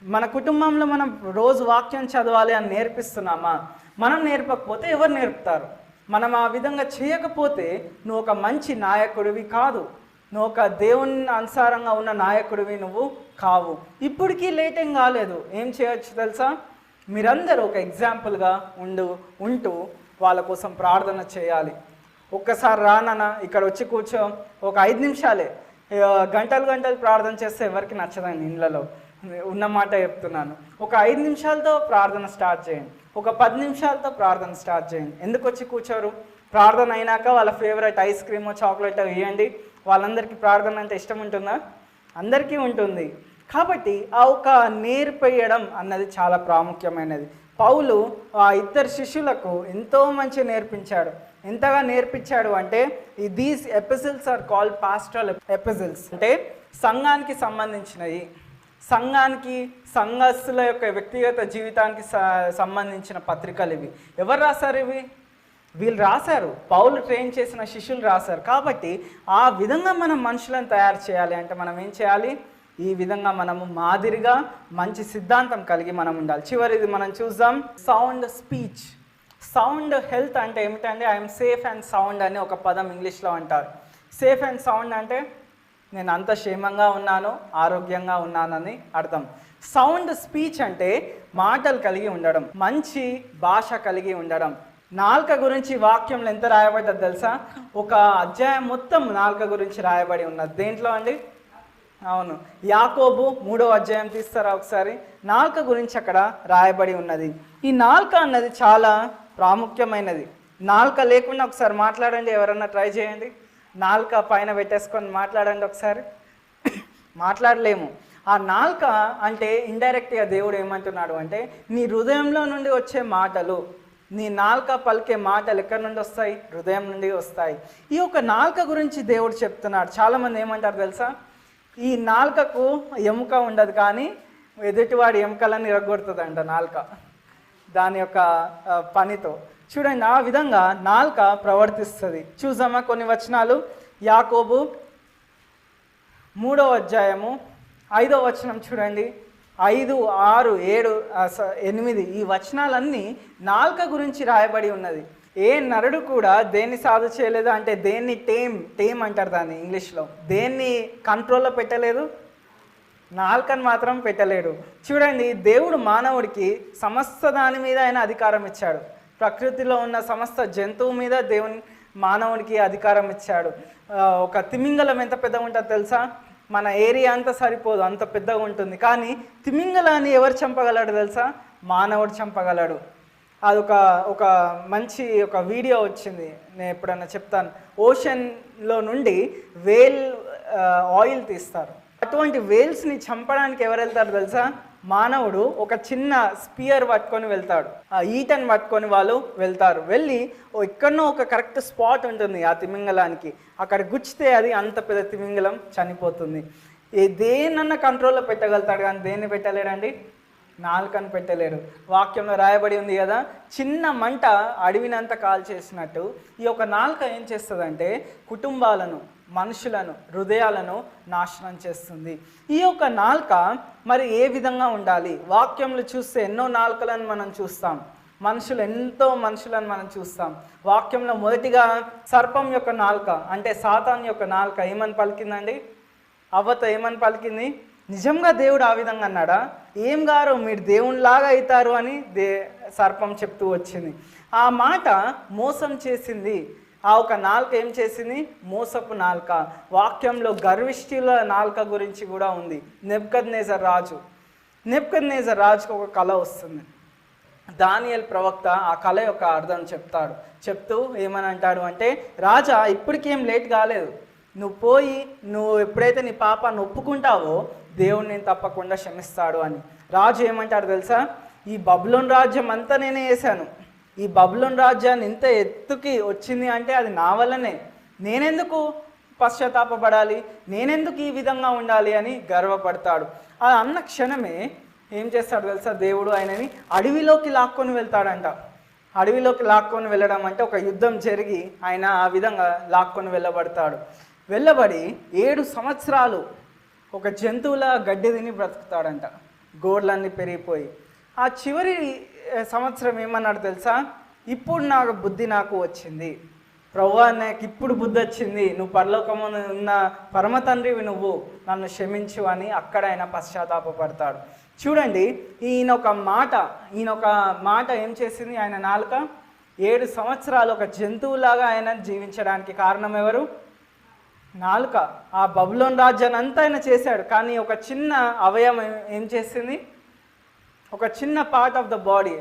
మన కుటుంబంలో మనం రోజు వాక్యం చదవాలి అని నేర్పిస్తున్నామా? మనం నేర్పకపోతే ఎవరు నేర్పుతారు? మనం ఆ విధంగా చేయకపోతే నువ్వు ఒక మంచి నాయకుడివి కాదు, నువ్వు ఒక దేవుని అనుసారంగా ఉన్న నాయకుడివి నువ్వు కావు. ఇప్పటికీ లేట్ ఏం కాలేదు. ఏం చేయొచ్చు తెలుసా? మీరందరూ ఒక ఎగ్జాంపుల్గా ఉంటూ వాళ్ళ కోసం ప్రార్థన చేయాలి. ఒక్కసారి రానన్నా ఇక్కడ వచ్చి కూర్చో, ఒక 5 నిమిషాలే. గంటలు ప్రార్థన చేస్తే ఎవరికి నచ్చదండి. ఇళ్ళలో ఉన్నమాట చెప్తున్నాను. ఒక 5 నిమిషాలతో ప్రార్థన స్టార్ట్ చేయండి, ఒక 10 నిమిషాలతో ప్రార్థన స్టార్ట్ చేయండి. ఎందుకు వచ్చి కూర్చోరు? ప్రార్థన అయినాక వాళ్ళ ఫేవరెట్ ఐస్ క్రీమో చాక్లెట్ ఇవ్వండి. వాళ్ళందరికీ ప్రార్థన అంటే ఇష్టం ఉంటుందా? అందరికీ ఉంటుంది. కాబట్టి ఆ ఒక నేర్పేయడం అన్నది చాలా ప్రాముఖ్యమైనది. పౌలు ఆ 2 శిష్యులకు ఎంతో మంచి నేర్పించాడు. ఎంతగా నేర్పించాడు అంటే దీస్ ఎపిసిల్స్ ఆర్ కాల్డ్ పాస్టరల్ ఎపిసిల్స్. అంటే సంఘానికి సంబంధించినవి, సంఘానికి సంఘస్థుల యొక్క వ్యక్తిగత జీవితానికి సంబంధించిన పత్రికలు ఇవి. ఎవరు రాశారు ఇవి? వీళ్ళు రాశారు. పౌలు ట్రైన్ చేసిన శిష్యులు రాశారు. కాబట్టి ఆ విధంగా మనం మనుషులను తయారు చేయాలి అంటే మనం ఏం చేయాలి? ఈ విధంగా మనము మాదిరిగా మంచి సిద్ధాంతం కలిగి మనం ఉండాలి. చివరిది మనం చూద్దాం, సౌండ్ స్పీచ్. సౌండ్ హెల్త్ అంటే ఏమిటంటే ఐఎమ్ సేఫ్ అండ్ సౌండ్ అని ఒక పదం ఇంగ్లీష్లో అంటారు. సేఫ్ అండ్ సౌండ్ అంటే నేను అంత క్షేమంగా ఉన్నాను, ఆరోగ్యంగా ఉన్నానని అర్థం. సౌండ్ స్పీచ్ అంటే మాటలు కలిగి ఉండడం, మంచి భాష కలిగి ఉండడం. నాలుక గురించి వాక్యంలో ఎంత రాయబడ్డది తెలుసా? ఒక అధ్యాయం మొత్తం నాలుక గురించి రాయబడి ఉన్నది. దేంట్లో అండి? అవును, యాకోబు 3వ అధ్యాయం తీస్తారా ఒకసారి? నాలుక గురించి అక్కడ రాయబడి ఉన్నది. ఈ నాలుక అన్నది చాలా ప్రాముఖ్యమైనది. నాలుక లేకుండా ఒకసారి మాట్లాడండి, ఎవరన్నా ట్రై చేయండి. నాలుక పైన పెట్టేసుకొని మాట్లాడండి ఒకసారి. మాట్లాడలేము. ఆ నాలుక అంటే ఇండైరెక్ట్గా దేవుడు ఏమంటున్నాడు అంటే నీ హృదయంలో నుండి వచ్చే మాటలు, నీ నాలుక పలికే మాటలు ఎక్కడి నుండి వస్తాయి? హృదయం నుండి వస్తాయి. ఈ యొక్క నాలుక గురించి దేవుడు చెప్తున్నాడు. చాలామంది ఏమంటారు తెలుసా? ఈ నాలుకకు ఎముక ఉండదు, కానీ ఎదుటివాడి ఎముకలను ఇరగొడుతుందంట నాలుక దాని యొక్క పనితో. చూడండి, ఆ విధంగా నాలుక ప్రవర్తిస్తుంది. చూసామా కొన్ని వచనాలు? యాకోబు 3వ అధ్యాయము 5వ వచనం చూడండి. 5, 6, 7, 8 ఈ వచనాలన్నీ నాలుక గురించి రాయబడి ఉన్నది. ఏ నరుడు కూడా దేన్ని సాధు చేయలేదు అంటే దేన్ని టేమ్ అంటారు దాన్ని ఇంగ్లీష్లో. దేన్ని కంట్రోల్లో పెట్టలేదు? నాలుకను మాత్రం పెట్టలేడు. చూడండి, దేవుడు మానవుడికి సమస్త దాని మీద ఆయన అధికారం ఇచ్చాడు. ప్రకృతిలో ఉన్న సమస్త జంతువు మీద మానవునికి అధికారం ఇచ్చాడు. ఒక తిమింగలం ఎంత పెద్దగా ఉంటుందో తెలుసా? మన ఏరియా అంతా సరిపోదు, అంత పెద్దగా ఉంటుంది. కానీ తిమింగలాన్ని ఎవరు చంపగలడు తెలుసా? మానవుడు చంపగలడు. ఒక మంచి ఒక వీడియో వచ్చింది, నేను ఎప్పుడన్నా చెప్తాను. ఓషన్లో నుండి వేల్ ఆయిల్ తీస్తారు. అటువంటి వేల్స్ని చంపడానికి ఎవరు వెళ్తారు తెలుసా? మానవుడు ఒక చిన్న స్పియర్ పట్టుకొని వెళ్తాడు, ఆ ఈటని పట్టుకొని వాళ్ళు వెళ్తారు. వెళ్ళి ఎక్కడనో ఒక కరెక్ట్ స్పాట్ ఉంటుంది ఆ తిమింగలానికి, అక్కడ గుచ్చితే అది అంత పెద్ద తిమింగలం చనిపోతుంది. దేన్నన్నా కంట్రోల్లో పెట్టగలుగుతాడు కానీ దేన్ని పెట్టలేడండి? నాలుకను పెట్టలేడు. వాక్యంలో రాయబడి ఉంది కదా, చిన్న మంట అడవినంత కాల్ చేసినట్టు ఈ యొక్క నాలుక ఏం చేస్తుందంటే కుటుంబాలను, మనుషులను, హృదయాలను నాశనం చేస్తుంది. ఈ యొక్క నాలుక మరి ఏ విధంగా ఉండాలి? వాక్యంలో చూస్తే ఎన్నో నాలుకలను మనం చూస్తాం, ఎంతో మనుషులను మనం చూస్తాం. వాక్యంలో మొదటిగా సర్పం యొక్క నాలుక అంటే సాతాన్ యొక్క నాలుక ఏమని పలికిందండి? అవ్వతో ఏమని పలికింది? నిజంగా దేవుడు ఆ విధంగా అన్నాడా? ఏం గారు మీరు దేవునిలాగా అవుతారు అని సర్పం చెప్తూ వచ్చింది. ఆ మాట మోసం చేసింది. ఆ ఒక నాలుక ఏం చేసింది? మోసపు నాలుక. వాక్యంలో గర్విష్ఠుల నాలుక గురించి కూడా ఉంది. నెబుకద్నెజర్ రాజుకు ఒక కళ వస్తుంది. దానియేలు ప్రవక్త ఆ కళ యొక్క అర్థం చెప్తూ ఏమని అంటాడు అంటే, రాజా ఇప్పటికేం లేట్ కాలేదు, నువ్వు ఎప్పుడైతే నీ పాపాన్ని ఒప్పుకుంటావో దేవుడు నేను తప్పకుండా క్షమిస్తాడు అని. రాజు ఏమంటాడు తెలుసా? ఈ బబులోన్ రాజ్యం అంతా నేనే వేశాను, ఈ బబులోన్ రాజ్యాన్ని ఇంత ఎత్తుకి వచ్చింది అంటే అది నా వల్లనే, నేనెందుకు పశ్చాత్తాపపడాలి, నేనెందుకు ఈ విధంగా ఉండాలి అని గర్వపడతాడు. ఆ అన్న క్షణమే ఏం చేస్తాడు తెలుసా? దేవుడు ఆయనని అడవిలోకి లాక్కొని వెళ్తాడంట. అడవిలోకి లాక్కొని వెళ్ళడం అంటే ఒక యుద్ధం జరిగి ఆయన ఆ విధంగా లాక్కొని వెళ్ళబడి 7 సంవత్సరాలు ఒక జంతువుల గడ్డి తిని బ్రతుకుతాడంట, గోడ్లన్నీ పెరిగిపోయి. ఆ చివరి సంవత్సరం ఏమన్నాడు తెలుసా? ఇప్పుడు బుద్ధి వచ్చింది ప్రభువా, నాకు ఇప్పుడు బుద్ధి వచ్చింది, నువ్వు పరలోకమున ఉన్న పరమ తండ్రివి, నువ్వు నన్ను క్షమించు అని అక్కడ ఆయన పశ్చాత్తాపడతాడు. చూడండి, ఈయన ఒక మాట ఏం చేసింది? ఆయన నాలుక 7 సంవత్సరాలు ఒక జంతువులాగా ఆయన జీవించడానికి కారణం ఎవరు? నాలుక. ఆ బబులోన్ రాజ్యాన్ని అంతా ఆయన చేశాడు, కానీ ఒక చిన్న అవయవం ఏం చేసింది? ఒక చిన్న part of the body,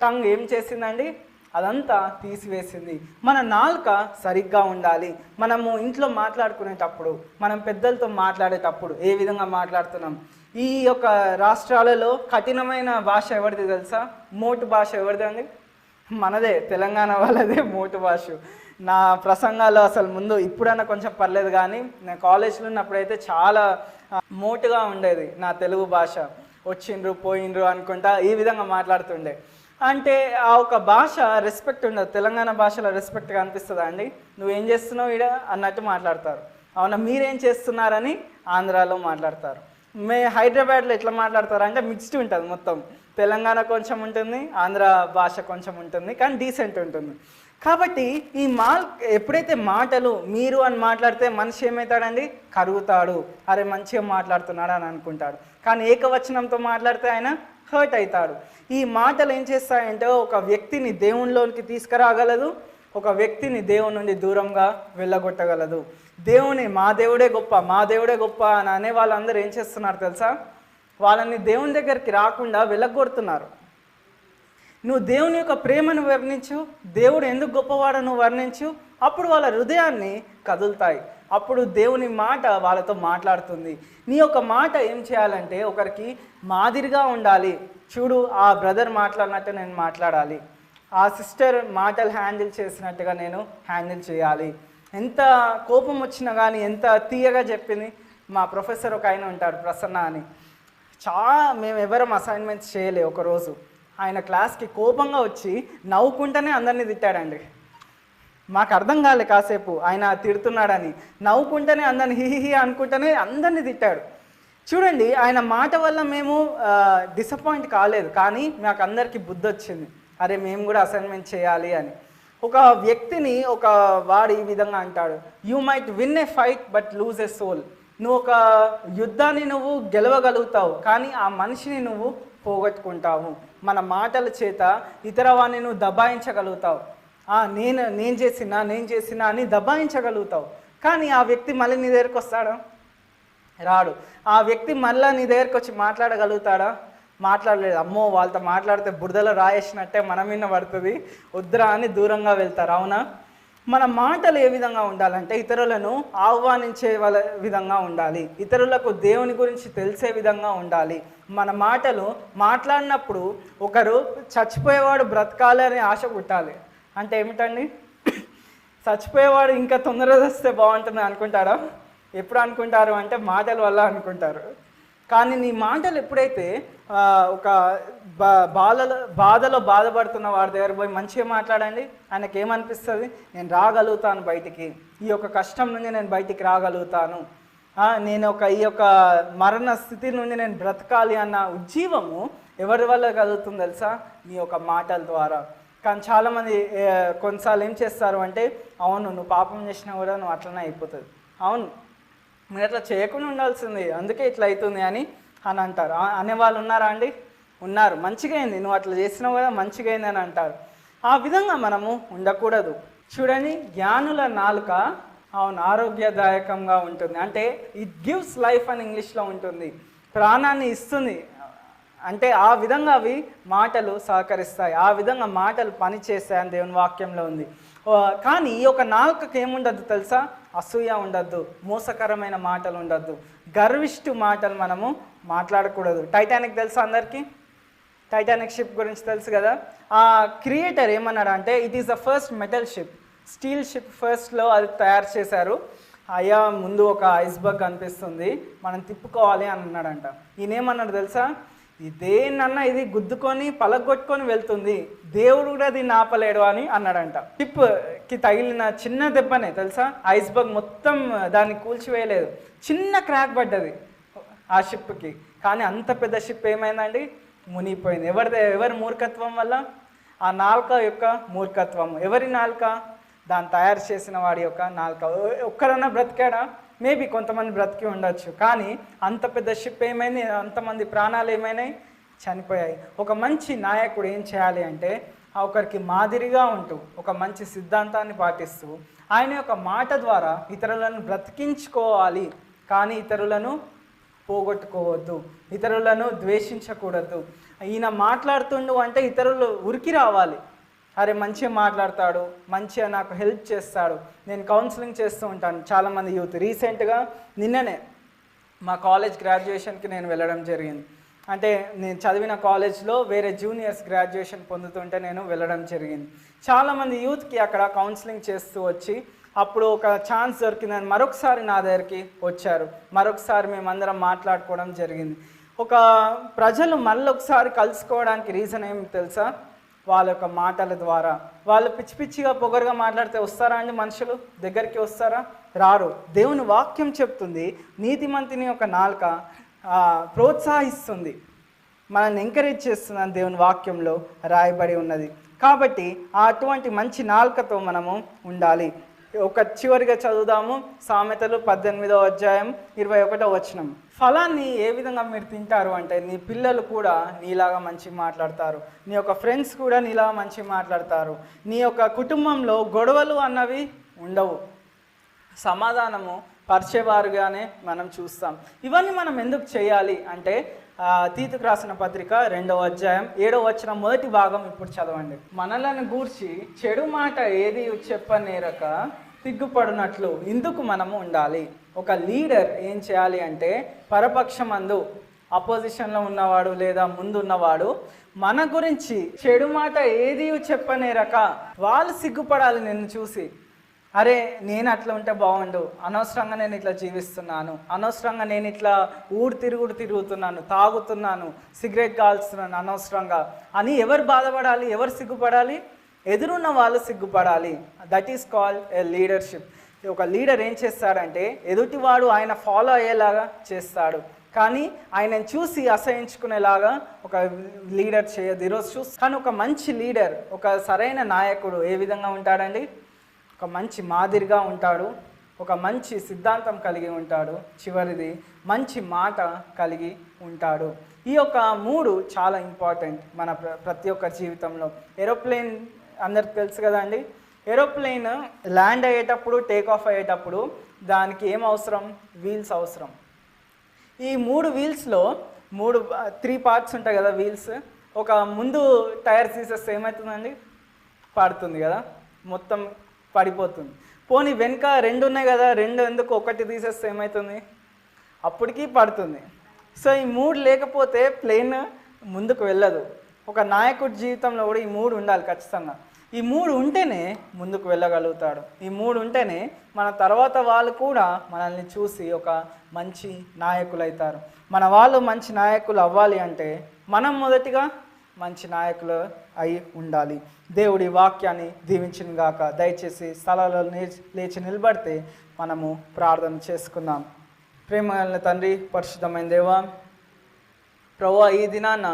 tongue ఏం చేసిందండి? అదంతా తీసివేసింది. మన నాలుక సరిగ్గా ఉండాలి. మనము ఇంట్లో మాట్లాడుకునేటప్పుడు, మనం పెద్దలతో మాట్లాడేటప్పుడు ఏ విధంగా మాట్లాడుతున్నాం? ఈ యొక్క రాష్ట్రాలలో కఠినమైన భాష ఎవరిది తెలుసా? మోటు భాష ఎవరిది అండి? మనదే, తెలంగాణ వాళ్ళదే మోటు భాష. నా ప్రసంగాల్లో అసలు ముందు ఇప్పుడన్నా కొంచెం పర్లేదు, కానీ నేను కాలేజ్లో ఉన్నప్పుడైతే చాలా మోటుగా ఉండేది నా తెలుగు భాష. వచ్చిండ్రు పోయిండ్రు అనుకుంటా ఈ విధంగా మాట్లాడుతుండే. అంటే ఆ ఒక భాష రెస్పెక్ట్ ఉండదు. తెలంగాణ భాషలో రెస్పెక్ట్గా అనిపిస్తుందా అండి? నువ్వేం చేస్తున్నావు ఈడ అన్నట్టు మాట్లాడతారు. అవునా, మీరేం చేస్తున్నారని ఆంధ్రాలో మాట్లాడతారు. హైదరాబాద్లో ఎట్లా మాట్లాడతారు అంటే మిక్స్డ్ ఉంటుంది మొత్తం. తెలంగాణ కొంచెం ఉంటుంది, ఆంధ్ర భాష కొంచెం ఉంటుంది, కానీ డీసెంట్ ఉంటుంది. కాబట్టి ఈ ఎప్పుడైతే మాటలు మీరు అని మాట్లాడితే మనిషి ఏమవుతాడండి? కరుగుతాడు. అరే మంచిగా మాట్లాడుతున్నాడు అని అనుకుంటాడు. కానీ ఏకవచనంతో మాట్లాడితే ఆయన హర్ట్ అవుతాడు. ఈ మాటలు ఏం చేస్తాయంటే ఒక వ్యక్తిని దేవునిలోనికి తీసుకురాగలదు, ఒక వ్యక్తిని దేవుని నుండి దూరంగా వెళ్ళగొట్టగలదు. మా దేవుడే గొప్ప అని అనే వాళ్ళందరూ ఏం చేస్తున్నారు తెలుసా? వాళ్ళని దేవుని దగ్గరికి రాకుండా వెళ్ళగొడుతున్నారు. నువ్వు దేవుని యొక్క ప్రేమను వర్ణించు, దేవుడు ఎందుకు గొప్పవాడో నువ్వు వర్ణించు, అప్పుడు వాళ్ళ హృదయాన్ని కదులుతాయి. అప్పుడు దేవుని మాట వాళ్ళతో మాట్లాడుతుంది. నీ యొక్క మాట ఏం చేయాలంటే ఒకరికి మాదిరిగా ఉండాలి. చూడు, ఆ బ్రదర్ మాట్లాడినట్టు నేను మాట్లాడాలి, ఆ సిస్టర్ మాటలు హ్యాండిల్ చేసినట్టుగా నేను హ్యాండిల్ చేయాలి. ఎంత కోపం వచ్చినా కానీ ఎంత తీయగా చెప్పింది. మా ప్రొఫెసర్ ఒక ఆయన ఉంటాడు, ప్రసన్న అని. మేము ఎవరం అసైన్మెంట్స్ చేయలే. ఒకరోజు ఆయన క్లాస్కి కోపంగా వచ్చి నవ్వుకుంటూనే అందరినీ తిట్టాడండి. మాకు అర్థం కాలే కాసేపు ఆయన తిడుతున్నాడని. నవ్వుకుంటూనే అందరిని హిహిహి అనుకుంటూనే అందరినీ తిట్టాడు. చూడండి, ఆయన మాట వల్ల మేము డిసప్పాయింట్ కాలేదు, కానీ మాకు అందరికీ బుద్ధి వచ్చింది, అరే మేము కూడా అసైన్మెంట్ చేయాలి అని. ఒక వ్యక్తిని వాడు ఈ విధంగా అంటాడు, you might win a fight but lose a soul. నువ్వు ఒక యుద్ధాన్ని నువ్వు గెలవగలుగుతావు, కానీ ఆ మనిషిని నువ్వు పోగొట్టుకుంటావు. మన మాటల చేత ఇతర వాడిని నువ్వు దబాయించగలుగుతావు. నేను చేసినా అని దబాయించగలుగుతావు, కానీ ఆ వ్యక్తి మళ్ళీ నీ దగ్గరికి వస్తాడా? రాడు. ఆ వ్యక్తి మళ్ళీ నీ దగ్గరికి వచ్చి మాట్లాడగలుగుతాడా? మాట్లాడలేదు. అమ్మో వాళ్ళతో మాట్లాడితే బురదలో రాయేసినట్టే మన మీద పడుతుంది, వద్దురా అని దూరంగా వెళ్తారు. అవునా? మన మాటలు ఏ విధంగా ఉండాలంటే ఇతరులను ఆహ్వానించే విధంగా ఉండాలి, ఇతరులకు దేవుని గురించి తెలిసే విధంగా ఉండాలి. మన మాటలు మాట్లాడినప్పుడు ఒకరు చచ్చిపోయేవాడు బ్రతకాలి అనే ఆశ పుట్టాలి. అంటే ఏమిటండి? చచ్చిపోయేవాడు ఇంకా తొందరగా వస్తే బాగుంటుంది అనుకుంటారా? ఎప్పుడు అనుకుంటారు అంటే మాటల వల్ల అనుకుంటారు. కానీ నీ మాటలు ఎప్పుడైతే ఒక బాధలో బాధపడుతున్న వాడి దగ్గర పోయి మంచిగా మాట్లాడండి, ఆయనకి ఏమనిపిస్తుంది? నేను రాగలుగుతాను బయటికి, ఈ యొక్క కష్టం నుండి నేను బయటికి రాగలుగుతాను, నేను ఈ యొక్క మరణ స్థితి నుండి నేను బ్రతకాలి అన్న ఉజ్జీవము ఎవరి వల్ల కలుగుతుంది తెలుసా? నీ యొక్క మాటల ద్వారా. కానీ చాలామంది కొన్నిసార్లు ఏం చేస్తారు అంటే, అవును నువ్వు పాపం చేసినా కూడా నువ్వు అట్లనే అయిపోతుంది, అవును మీరు అట్లా చేయకుండా ఉండాల్సింది, అందుకే ఇట్లా అవుతుంది అని అంటారు. అనేవాళ్ళు ఉన్నారా అండి? ఉన్నారు. మంచిగా అయింది, నువ్వు అట్లా చేసినావు కదా, మంచిగా అయింది అని అంటారు. ఆ విధంగా మనము ఉండకూడదు. చూడండి, జ్ఞానుల నాలుక అవును ఆరోగ్యదాయకంగా ఉంటుంది, అంటే ఇట్ గివ్స్ లైఫ్ అని ఇంగ్లీష్లో ఉంటుంది, ప్రాణాన్ని ఇస్తుంది. అంటే ఆ విధంగా అవి మాటలు సహకరిస్తాయి, ఆ విధంగా మాటలు పనిచేస్తాయని దేవుని వాక్యంలో ఉంది. కానీ ఈ యొక్క నాలుకకి ఏముండద్దు తెలుసా? అసూయ ఉండద్దు, మోసకరమైన మాటలు ఉండద్దు, గర్విష్ఠు మాటలు మనము మాట్లాడకూడదు. టైటానిక్ తెలుసా అందరికీ? టైటానిక్ షిప్ గురించి తెలుసు కదా. ఆ క్రియేటర్ ఏమన్నాడు అంటే, it is the first metal ship, steel ship ఫస్ట్లో అది తయారు చేశారు. అయ్యా ముందు ఒక ఐస్బర్గ్ కనిపిస్తుంది, మనం తిప్పుకోవాలి అని అన్నాడంట. ఈయనేమన్నాడు తెలుసా? ఇదేనన్నా ఇది గుద్దుకొని పలగొట్టుకొని వెళ్తుంది, దేవుడు కూడా దీన్ని ఆపలేడు అని అన్నాడంట. షిప్కి తగిలిన చిన్న దెబ్బనే తెలుసా, ఐస్బర్గ్ మొత్తం దాన్ని కూల్చివేయలేదు, చిన్న క్రాక్ పడ్డది ఆ షిప్కి. కానీ అంత పెద్ద షిప్ ఏమైందండి? మునిగిపోయింది. ఎవరి మూర్ఖత్వం వల్ల? ఆ నాలుక యొక్క మూర్ఖత్వం. ఎవరి నాలుక? దాన్ని తయారు చేసిన వాడి యొక్క నాలుక. ఒక్కరన్నా బ్రతికాడా? మేబీ కొంతమంది బ్రతికి ఉండొచ్చు, కానీ అంత పెద్ద షిప్ ఏమైంది? అంతమంది ప్రాణాలు ఏమైనాయి? చనిపోయాయి. ఒక మంచి నాయకుడు ఏం చేయాలి అంటే, ఒకరికి మాదిరిగా ఉంటూ ఒక మంచి సిద్ధాంతాన్ని పాటిస్తూ ఆయన యొక్క మాట ద్వారా ఇతరులను బ్రతికించుకోవాలి, కానీ ఇతరులను పోగొట్టుకోవద్దు, ఇతరులను ద్వేషించకూడదు. ఈయన మాట్లాడుతుండు అంటే ఇతరులు ఉరికి రావాలి, అరే మంచిగా మాట్లాడతాడు, మంచిగా నాకు హెల్ప్ చేస్తాడు. నేను కౌన్సిలింగ్ చేస్తూ ఉంటాను చాలామంది యూత్. రీసెంట్గా నిన్ననే మా కాలేజ్ గ్రాడ్యుయేషన్కి నేను వెళ్ళడం జరిగింది. అంటే నేను చదివిన కాలేజ్లో వేరే జూనియర్స్ గ్రాడ్యుయేషన్ పొందుతుంటే నేను వెళ్ళడం జరిగింది. చాలామంది యూత్కి అక్కడ కౌన్సిలింగ్ చేస్తూ వచ్చి, అప్పుడు ఒక ఛాన్స్ దొరికిందని మరొకసారి నా దగ్గరికి వచ్చారు. మరొకసారి మేమందరం మాట్లాడుకోవడం జరిగింది. ఒక ప్రజలు మళ్ళొకసారి కలుసుకోవడానికి రీజన్ ఏమి తెలుసా? వాళ్ళ యొక్క మాటల ద్వారా. వాళ్ళు పిచ్చి పిచ్చిగా పొగరుగా మాట్లాడితే వస్తారా అండి? మనుషులు దగ్గరికి వస్తారా? రారు. దేవుని వాక్యం చెప్తుంది, నీతిమంతుని యొక్క నాలుక ప్రోత్సహిస్తుంది, మనల్ని ఎంకరేజ్ చేస్తుందని దేవుని వాక్యంలో రాయబడి ఉన్నది. కాబట్టి అటువంటి మంచి నాలుకతో మనము ఉండాలి. ఒక చివరిగా చదువుదాము, సామెతలు 18వ అధ్యాయం 21వ వచనం. ఫలాన్ని ఏ విధంగా మీరు తింటారు అంటే, నీ పిల్లలు కూడా నీలాగా మంచి మాట్లాడతారు, నీ యొక్క ఫ్రెండ్స్ కూడా నీలాగా మంచి మాట్లాడతారు, నీ యొక్క కుటుంబంలో గొడవలు అన్నవి ఉండవు, సమాధానము పరిచేవారుగానే మనం చూస్తాం. ఇవన్నీ మనం ఎందుకు చేయాలి అంటే, తీతుకు రాసిన పత్రిక 2వ అధ్యాయం 7వ వచనం మొదటి భాగం ఇప్పుడు చదవండి. మనలను గూర్చి చెడు మాట ఏది చెప్పనేరక సిగ్గుపడినట్లు ఇందుకు మనము ఉండాలి. ఒక లీడర్ ఏం చేయాలి అంటే, పరపక్షమందు అపోజిషన్లో ఉన్నవాడు లేదా ముందున్నవాడు మన గురించి చెడు మాట ఏది చెప్పనేరక వాళ్ళు సిగ్గుపడాలి నిన్ను చూసి. అరే నేను అట్లా ఉంటే బాగుండు, అనవసరంగా నేను ఇట్లా జీవిస్తున్నాను, అనవసరంగా నేను ఇట్లా తిరుగుతున్నాను, తాగుతున్నాను, సిగరెట్ కాల్స్తున్నాను అనవసరంగా అని ఎవరు బాధపడాలి? ఎవరు సిగ్గుపడాలి? ఎదురున్న వాళ్ళు సిగ్గుపడాలి. That is called a leadership. ఒక లీడర్ ఏం చేస్తాడంటే, ఎదుటివాడు ఆయన ఫాలో అయ్యేలాగా చేస్తాడు, కానీ ఆయనను చూసి అసహించుకునేలాగా ఒక లీడర్ చేయదు. ఈరోజు కానీ ఒక మంచి లీడర్, ఒక సరైన నాయకుడు ఏ విధంగా ఉంటాడండి? ఒక మంచి మాదిరిగా ఉంటాడు, ఒక మంచి సిద్ధాంతం కలిగి ఉంటాడు, చివరిది మంచి మాట కలిగి ఉంటాడు. ఈ యొక్క 3 చాలా ఇంపార్టెంట్ మన ప్రతి ఒక్క జీవితంలో. ఏరోప్లేన్ అందరికి తెలుసు కదండి. ఏరోప్లేన్ ల్యాండ్ అయ్యేటప్పుడు, టేక్ ఆఫ్ అయ్యేటప్పుడు దానికి ఏం అవసరం? వీల్స్ అవసరం. ఈ 3 వీల్స్లో 3 పార్ట్స్ ఉంటాయి కదా వీల్స్. ఒక ముందు టైర్ తీసేస్తే ఏమవుతుందండి? పడుతుంది కదా, మొత్తం పడిపోతుంది. పోనీ వెనుక 2 ఉన్నాయి కదా, 2 ఎందుకు ఒకటి తీసేస్తే ఏమవుతుంది? అప్పటికీ పడుతుంది. సో ఈ 3 లేకపోతే ప్లేన్ ముందుకు వెళ్ళదు. ఒక నాయకుడి జీవితంలో కూడా ఈ 3 ఉండాలి ఖచ్చితంగా. ఈ 3 ఉంటేనే ముందుకు వెళ్ళగలుగుతాడు. ఈ 3 ఉంటేనే మన తర్వాత వాళ్ళు కూడా మనల్ని చూసి ఒక మంచి నాయకులు అవుతారు. మన వాళ్ళు మంచి నాయకులు అవ్వాలి అంటే మనం మొదటిగా మంచి నాయకులు అయి ఉండాలి. దేవుడి వాక్యాన్ని దీవించిన గాక. దయచేసి స్థలాల్లో లేచి నిలబడితే మనము ప్రార్థన చేసుకుందాం. ప్రేమగల తండ్రి, పరిశుద్ధమైన దేవా, ప్రభువా, ఈ దినాన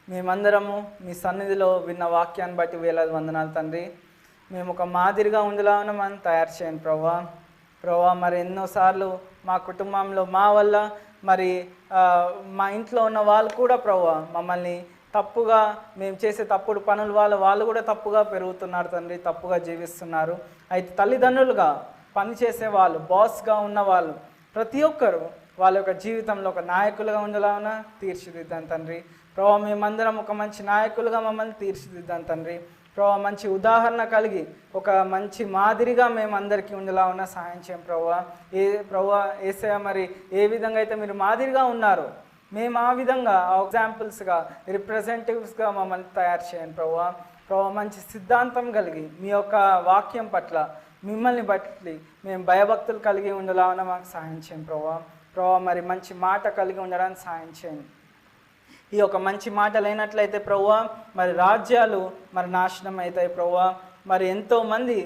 మేమందరము మీ సన్నిధిలో విన్న వాక్యాన్ని బట్టి వేలాది వందనాలు తండ్రి. మేము ఒక మాదిరిగా ఉండేలాగా మనం తయారు చేయండి ప్రభువా. మరి ఎన్నోసార్లు మా కుటుంబంలో మా వల్ల మరి మా ఇంట్లో ఉన్న వాళ్ళు కూడా ప్రభువా మమ్మల్ని తప్పుగా, మేము చేసే తప్పుడు పనుల వాళ్ళు కూడా తప్పుగా పెరుగుతున్నారు తండ్రి, తప్పుగా జీవిస్తున్నారు. అయితే తల్లిదండ్రులుగా పనిచేసే వాళ్ళు, బాస్గా ఉన్న వాళ్ళు ప్రతి ఒక్కరు వాళ్ళ యొక్క జీవితంలో ఒక నాయకులుగా ఉండేలాగా తీర్చిదిద్దాం తండ్రి. ప్రభువా, మేమందరం ఒక మంచి నాయకులుగా మమ్మల్ని తీర్చిదిద్దాం తండ్రి. ప్రభువా, మంచి ఉదాహరణ కలిగి ఒక మంచి మాదిరిగా మేము అందరికీ ఉండేలాగా సహాయం చేయం ప్రభువా. యేసయ్య, మరి ఏ విధంగా అయితే మీరు మాదిరిగా ఉన్నారో మేము ఆ విధంగా ఎగ్జాంపుల్స్గా, రిప్రజెంటేటివ్స్గా మమ్మల్ని తయారు చేయండి ప్రభువా. మంచి సిద్ధాంతం కలిగి మీ యొక్క వాక్యం పట్ల, మిమ్మల్ని బట్టి మేము భయభక్తులు కలిగి ఉండేలాగా మాకు సహాయం చేయండి ప్రభువా. మరి మంచి మాట కలిగి ఉండడానికి సహాయం చేయండి. ఈ యొక్క మంచి మాట లేనట్లయితే ప్రభువా, మరి రాజ్యాలు మరి నాశనం అవుతాయి ప్రభువా. మరి ఎంతోమంది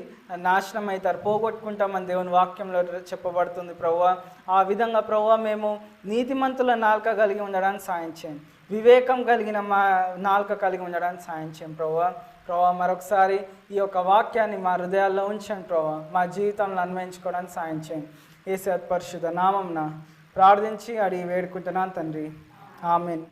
నాశనం అవుతారు, పోగొట్టుకుంటామని దేవుని వాక్యంలో చెప్పబడుతుంది ప్రభువా. ఆ విధంగా ప్రభువా మేము నీతిమంతుల నాలుక కలిగి ఉండడానికి సాయం చేయండి. వివేకం కలిగిన మా నాలుక కలిగి ఉండడానికి సాయం చేయండి ప్రభువా. మరొకసారి ఈ యొక్క వాక్యాన్ని మా హృదయాల్లో ఉంచండి ప్రభువా. మా జీవితంలో అన్వయించుకోవడానికి సాయం చేయండి. యేసు పరిశుద్ధ నామమున ప్రార్థించి అడిగి వేడుకుంటున్నాను తండ్రి. ఆమేన్.